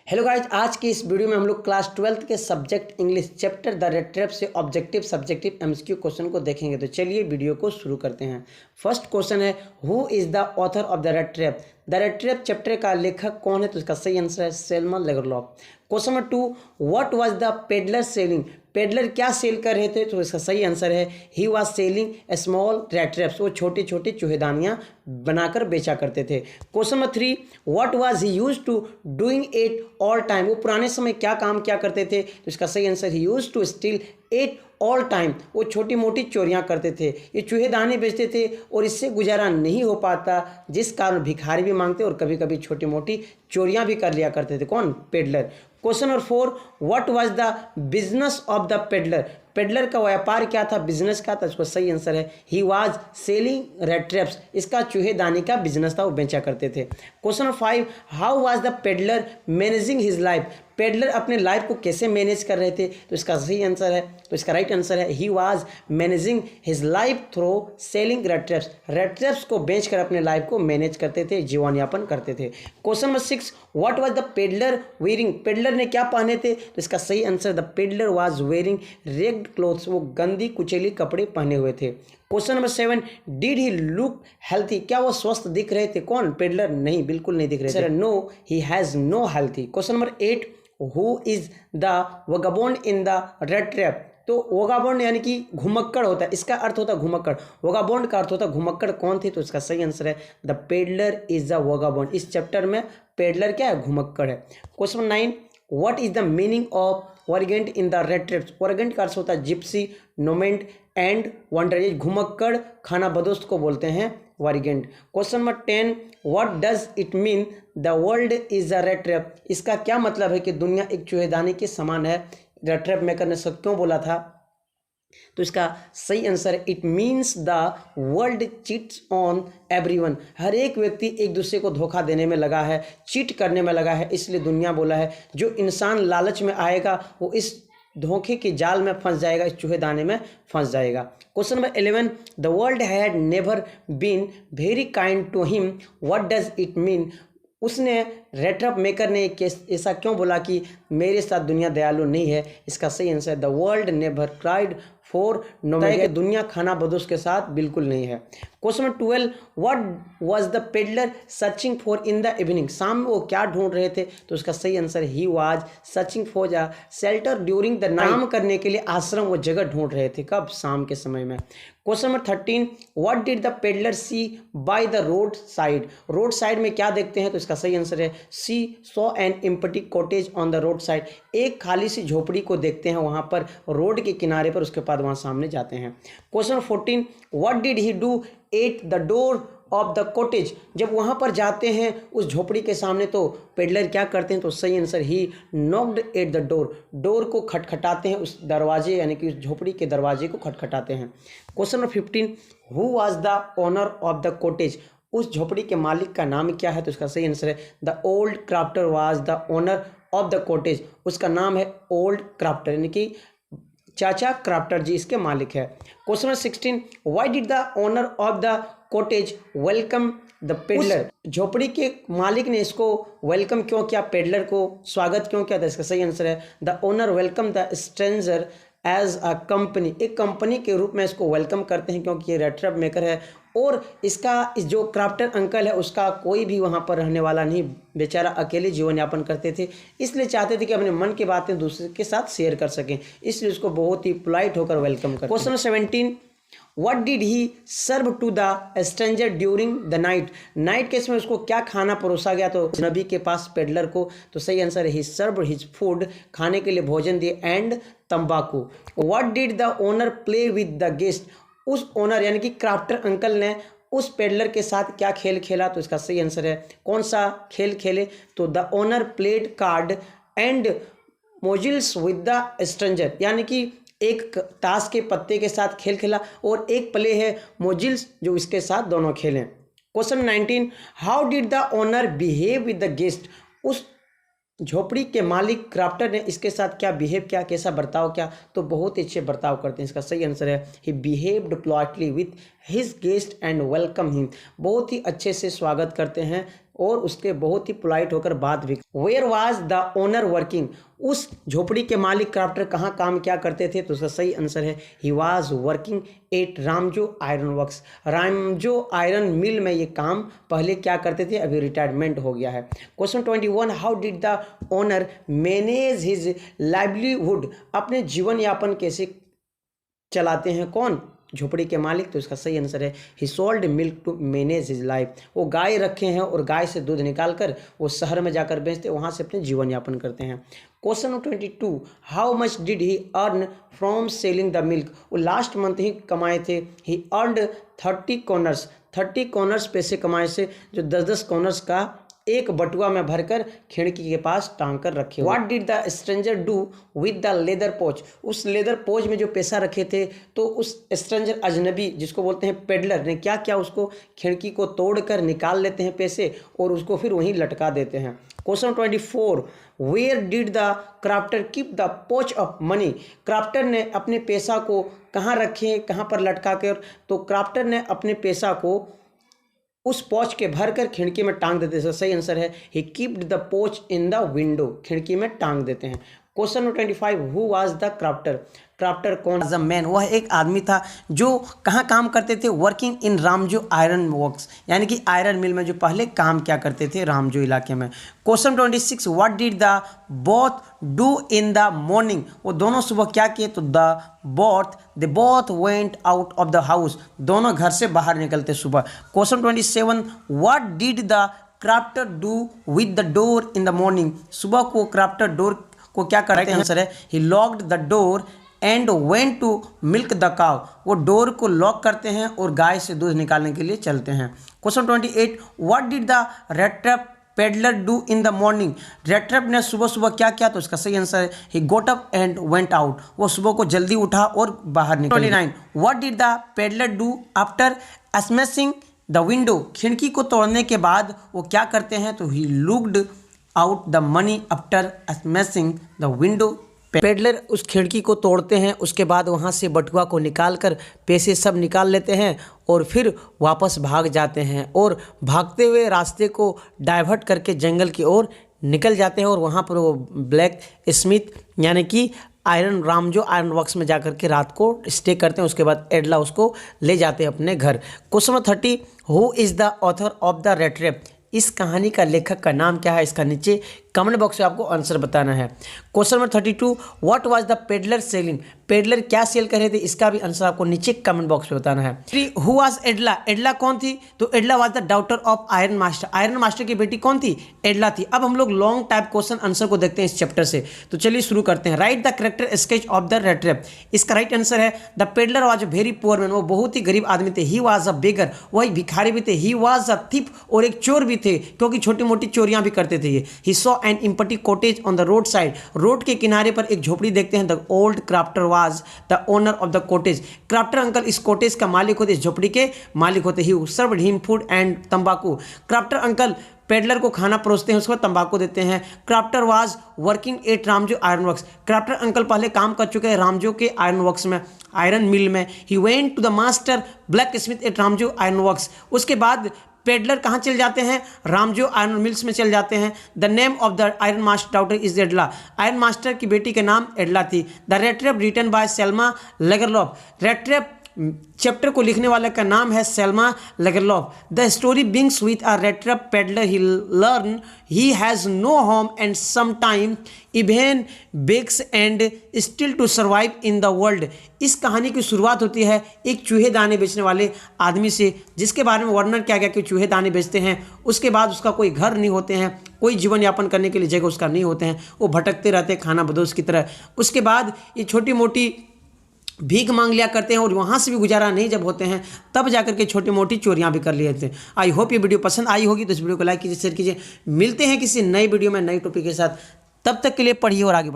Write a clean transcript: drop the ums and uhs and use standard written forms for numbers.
Hello guys, आज की इस वीडियो में हम लोग क्लास 12th के subject English chapter the red trap से ऑब्जेक्टिव सब्जेक्टिव एमसीक्यू क्वेश्चन को देखेंगे। तो चलिए वीडियो को शुरू करते हैं। फर्स्ट क्वेश्चन है, who is the author of the red trap. The red trap chapter का लेखक कौन है? तो इसका सही आंसर है Selma Lagerlof. Question number 2, what was the peddler selling. Peddler क्या सेल कर रहे थे? तो इसका सही आंसर है he was selling small rat traps. वो छोटे छोटे चूहेदानियाँ बनाकर बेचा करते थे। Question number 3, what was he used to doing it all time. वो पुराने समय क्या काम किया करते थे? तो इसका सही answer he used to steal it all time. वो छोटी मोटी चोरियां करते थे, ये चूहेदानी बेचते थे और इससे गुजारा नहीं हो पाता, जिस कारण भिखारी भी मांगते और कभी कभी छोटी मोटी चोरियां भी कर लिया करते थे। कौन? Peddler. Question number 4, what was the business of the peddler. Peddler का व्यापार क्या था, बिजनेस का था? इसको सही आंसर है he was selling red traps. इसका चूहेदानी का बिजनेस था, वो बेचा करते थे। Question number 5, how was the peddler managing his life. Peddler अपने लाइफ को कैसे मैनेज कर रहे थे? तो इसका सही आंसर है, तो इसका राइट आंसर है he was managing his life through selling red traps. Red traps को बेचकर अपने लाइफ को मैनेज करते थे, जीवन यापन करते थे। Question number 6, what was the peddler wearing. Peddler ने क्या पहने थे? तो इसका सही answer the peddler was wearing ragged clothes. वो गंदी कुचेली कपड़े पहने हुए थे। Question number 7, did he look healthy. क्या वो स्वस्थ दिख रहे थे? कौन? पेडलर। नहीं, बिल्कुल नहीं दिख रहे थे। No, he has no healthy. Question number 8, who is the vagabond in the red trap. तो वगाबोंड यानी कि घुमक्कड़ होता है, इसका अर्थ होता है घुमक्कड़। वगाबोंड का अर्थ होता है घुमक्कड़। कौन थे? तो इसका सही आंसर है the peddler is the vagabond. इस चैप्टर में पेडलर क्या है? घुमक्कड़ है। Question 9, what is the meaning of vagrant in the red traps. Vagrant का अर्थ होता है जिप्सी, नोमेंट एंड वंडर। ये घुमक्कड़ खाना बदोस्त को बोलते हैं vagrant. Question number 10, what does it mean the world is the red trap. इसका क्या मतलब है कि दुनिया एक चूहेदानी के समान है? रेड ट्रैप मेकर ने सब क्यों बोला था? तो इसका सही आंसर है it means the world cheats on everyone. हर एक व्यक्ति एक दूसरे को धोखा देने में लगा है, चीट करने में लगा है, इसलिए दुनिया बोला है। जो इंसान लालच में आएगा वो इस धोखे के जाल में फंस जाएगा, इस चूहेदाने में फंस जाएगा। Question number 11, the world had never been very kind to him, what does it mean. उसने रेड ट्रैप मेकर ने ऐसा क्यों बोला कि मेरे साथ दुनिया दयालु नहीं है? इसका सही आंसर है the world never cried for nomad. कि दुनिया खाना बदोश के साथ बिल्कुल नहीं है। Question number 12, what was the peddler searching for in the evening. शाम में वो क्या ढूंढ रहे थे? तो उसका सही answer he was searching for a shelter during the night. काम करने के लिए आश्रम, वो जगह ढूंढ रहे थे। कब? शाम के समय में। Question number 13, what did the peddler see by the road side. Road side में क्या देखते हैं? तो इसका सही आंसर है he saw an empty cottage on the road side. एक खाली सी झोपड़ी को देखते हैं वहां पर रोड के किनारे पर, उसके बाद वहां सामने जाते हैं। Question 14, what did he do at the door of the cottage. जब वहां पर जाते हैं उस झोपड़ी के सामने तो पेडलर क्या करते हैं? तो सही answer he knocked at the door. Door को खटखटाते हैं, उस दरवाजे यानी कि उस झोपड़ी के दरवाजे को खटखटाते हैं। Question number 15, who was the owner of the cottage. उस झोपड़ी के मालिक का नाम क्या है? तो इसका सही आंसर है the old crofter was the owner of the cottage. उसका नाम है ओल्ड क्राफ्टर, यानी कि चाचा क्राफ्टर जी इसके मालिक है। Question number 16, why did the owner of the cottage welcome the peddler. झोपड़ी के मालिक ने इसको वेलकम क्यों किया? पेडलर को स्वागत क्यों किया था? इसका सही आंसर है the owner welcome the stranger as a company. एक कंपनी के रूप में इसको वेलकम करते हैं क्योंकि ये रेड ट्रैप मेकर है और इसका जो क्राफ्टर अंकल है उसका कोई भी वहाँ पर रहने वाला नहीं, बेचारा अकेले जीवन यापन करते थे, इसलिए चाहते थे कि अपने मन की बातें दूसरे के साथ शेयर कर सकें, इसलिए उसको बहुत ही पोलाइट होकर वेलकम करते। Question 17, what did he serve to the stranger during the night. Night case में उसको क्या खाना परोसा गया? तो नबी के पास पेडलर को। तो सही आंसर है ही सर्व हिज फूड, खाने के लिए भोजन दिए, एंड तंबाकू। What did the owner play with the guest. उस ओनर यानी कि क्राफ्टर अंकल ने उस पेडलर के साथ क्या खेल खेला? तो इसका सही आंसर है कौन सा खेल खेले? तो the owner played card and mjolis with the stranger, यानी कि एक ताश के पत्ते के साथ खेल खेला और एक प्ले है मोजिल्स जो इसके साथ दोनों खेलें। Question 19, how did the owner behave with the guest. उस झोपड़ी के मालिक क्राफ्टर ने इसके साथ क्या बिहेव किया, कैसा बर्ताव किया? तो बहुत ही अच्छे बर्ताव करते हैं। इसका सही आंसर है he behaved politely with his guest and welcome him. बहुत ही अच्छे से स्वागत करते हैं और उसके बहुत ही पोलाइट होकर बात भी। Where was the owner working, उस झोपड़ी के मालिक क्राफ्टर कहाँ काम क्या करते थे? तो उसका सही आंसर है he was working at Ramsjo iron works. Ramsjo iron mill में ये काम पहले क्या करते थे, अभी रिटायरमेंट हो गया है। Question 21, how did the owner manage his livelihood, अपने जीवन यापन कैसे चलाते हैं कौन? झोपड़ी के मालिक। तो इसका सही आंसर है he sold milk to manage his life, वो गाय रखे हैं और गाय से दूध निकाल कर वो शहर में जाकर बेचते, वहाँ से अपने जीवन यापन करते हैं। Question 22, how much did he earn from selling the milk, वो लास्ट मंथ ही कमाए थे। ही अर्नड 30 कॉर्नर्स, 30 कॉर्नर्स पैसे कमाए से, जो 10-10 कॉर्नर्स का एक बटुआ में भरकर खिड़की के पास टांग कर रखे। What did the stranger do with the leather पोच, उस लेदर पोच में जो पैसा रखे थे, तो उस स्ट्रेंजर अजनबी जिसको बोलते हैं पेडलर ने क्या किया, उसको खिड़की को तोड़कर निकाल लेते हैं पैसे और उसको फिर वहीं लटका देते हैं। Question 24, where did the crafter keep the pouch of money, crafter ने अपने पैसा को कहाँ रखे, कहाँ पर लटका कर? तो क्राफ्टर ने अपने पैसा को उस पोच के भर कर खिड़की में टांग देते हैं। सही आंसर है ही कीप्ड द पोच इन द विंडो, खिड़की में टांग देते हैं। Question 25, who was the crafter, crafter कौन? द मैन, वह एक आदमी था जो कहाँ काम करते थे? वर्किंग इन रामजो आयरन वर्क्स, यानी कि आयरन मिल में जो पहले काम क्या करते थे रामजो इलाके में। Question 26, what did the both do in the morning, वो दोनों सुबह क्या किए? तो they both went out of the house, दोनों घर से बाहर निकलते सुबह। Question 27, what did the crafter do with the door in the morning, सुबह को क्राफ्टर डोर को क्या करते हैं? आंसर है he locked the door and went to milk the cow, वो डोर को लॉक करते हैं और गाय से दूध निकालने के लिए चलते हैं। Question 28, what did the red trap peddler do in the morning, red trap ने सुबह सुबह क्या किया? तो इसका सही आंसर है he got up and went out, वो सुबह को जल्दी उठा और बाहर निकल। 29, what did the peddler do after smashing the window, खिड़की को तोड़ने के बाद वो क्या करते हैं? तो he looked out the money after smashing the window. Peddler उस खिड़की को तोड़ते हैं, उसके बाद वहाँ से बटुआ को निकाल कर पैसे सब निकाल लेते हैं और फिर वापस भाग जाते हैं और भागते हुए रास्ते को डाइवर्ट करके जंगल की ओर निकल जाते हैं और वहाँ पर वो ब्लैक स्मिथ यानी कि रामजो आयरन वर्क्स में जाकर के रात को स्टे करते हैं। उसके बाद एडला उसको ले जाते हैं अपने घर। Question 30, who is the author of the red trap, इस कहानी का लेखक का नाम क्या है? इसका नीचे कमेंट बॉक्स में आपको आंसर बताना है। Question number 32, what was the peddler selling, peddler क्या सेल कर रहे थे? इसका भी आंसर आपको नीचे कमेंट बॉक्स में बताना है। हु वाज एडला, एडला कौन थी? तो Edla was the daughter of iron master, iron master की बेटी कौन थी? एडला थी। अब हम लोग लॉन्ग टाइप क्वेश्चन आंसर को देखते हैं इस चैप्टर से, तो चलिए शुरू करते हैं। Right the character sketch of the red trap, इसका राइट आंसर है the peddler was a very poor man, वो बहुत ही गरीब आदमी थे। ही वाज अ बेगर, वही भिखारी भी थे। ही वाज अ थिप, और एक चोर भी थे क्योंकि छोटी मोटी चोरियां भी करते थे ये। He saw an empty cottage on the road side, road के किनारे पर एक झोपड़ी देखते हैं। The old crofter was the owner of the cottage, crofter uncle इस कॉटेज का मालिक होते, इस झोपड़ी के मालिक होते। He served him food and तंबाकू, क्राफ्टर अंकल पेडलर को खाना परोसते हैं, उसके बाद तंबाकू देते हैं। Crofter was working at Ramsjo iron works, crofter uncle पहले काम कर चुके हैं रामजो के आयरन वर्क्स में, आयरन मिल में। He went to the master blacksmith at Ramsjo iron works, उसके बाद पेडलर कहाँ चल जाते हैं? रामजो आयरन मिल्स में चल जाते हैं। The name of the iron master daughter is Edla, iron master की बेटी के नाम एडला थी। The red trap written by Selma Lagerlof, rat trap chapter को लिखने वाले का नाम है Selma Lagerlof. The story begins with a rat trap peddler, he learn he has no home and some time even begs and still to survive in the world. इस कहानी की शुरुआत होती है एक चूहे दाने बेचने वाले आदमी से, जिसके बारे में वर्णन किया गया कि चूहे दाने बेचते हैं, उसके बाद उसका कोई घर नहीं होते हैं, कोई जीवन यापन करने के लिए जगह उसका नहीं होते हैं, वो भटकते रहते हैं खाना बदोश की तरह। उसके बाद ये छोटी मोटी भीख मांग लिया करते हैं और वहाँ से भी गुजारा नहीं जब होते हैं तब जाकर के छोटी मोटी चोरियां भी कर लिए थे। आई होप ये वीडियो पसंद आई होगी, तो इस वीडियो को लाइक कीजिए, शेयर कीजिए। मिलते हैं किसी नई वीडियो में नई टॉपिक के साथ, तब तक के लिए पढ़िए और आगे बढ़िए।